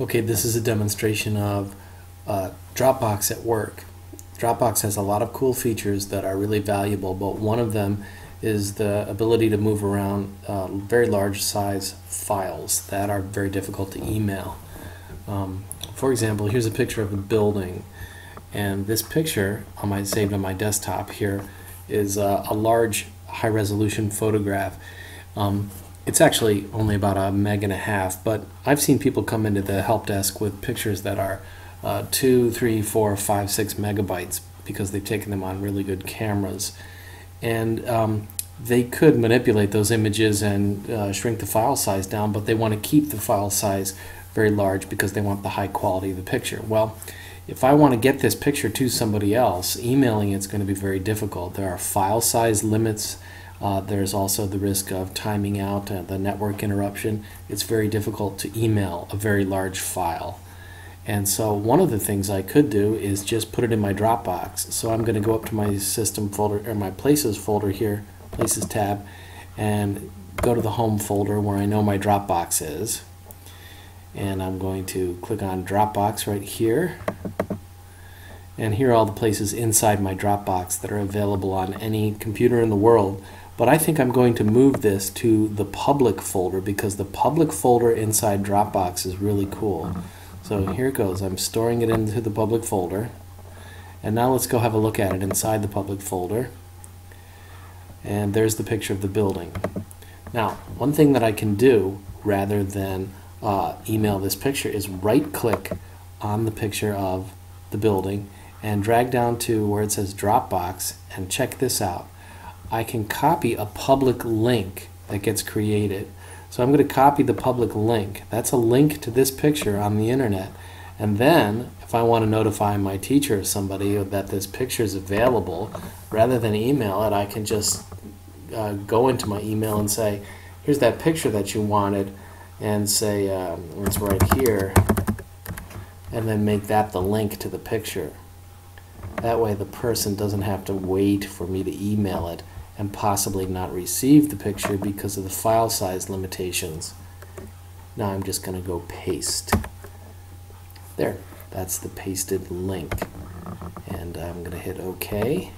Okay, this is a demonstration of Dropbox at work. Dropbox has a lot of cool features that are really valuable, but one of them is the ability to move around very large size files that are very difficult to email. For example, here's a picture of a building, and this picture saved on my desktop here is a large high-resolution photograph. It's actually only about 1.5 MB, but I've seen people come into the help desk with pictures that are 2, 3, 4, 5, 6 megabytes because they've taken them on really good cameras. And they could manipulate those images and shrink the file size down, but they want to keep the file size very large because they want the high quality of the picture. Well, if I want to get this picture to somebody else, emailing it's going to be very difficult. There are file size limits. There's also the risk of timing out, the network interruption. It's very difficult to email a very large file. And so one of the things I could do is just put it in my Dropbox. So I'm going to go up to my system folder, or my Places folder here, Places tab, and go to the Home folder where I know my Dropbox is. And I'm going to click on Dropbox right here. And here are all the places inside my Dropbox that are available on any computer in the world. But I think I'm going to move this to the public folder because the public folder inside Dropbox is really cool. So here it goes. I'm storing it into the public folder. And now let's go have a look at it inside the public folder. And there's the picture of the building. Now, one thing that I can do rather than email this picture is right-click on the picture of the building and drag down to where it says Dropbox, and check this out. I can copy a public link that gets created. So I'm going to copy the public link. That's a link to this picture on the internet. And then if I want to notify my teacher or somebody that this picture is available, rather than email it, I can just go into my email and say, here's that picture that you wanted, and say it's right here, and then make that the link to the picture. That way the person doesn't have to wait for me to email it and possibly not receive the picture because of the file size limitations. Now I'm just going to go paste. There, that's the pasted link. And I'm going to hit OK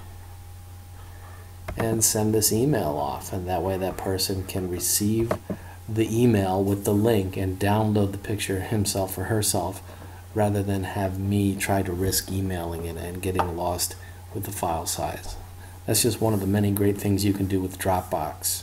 and send this email off, and that way that person can receive the email with the link and download the picture himself or herself, rather than have me try to risk emailing it and getting lost with the file size. That's just one of the many great things you can do with Dropbox.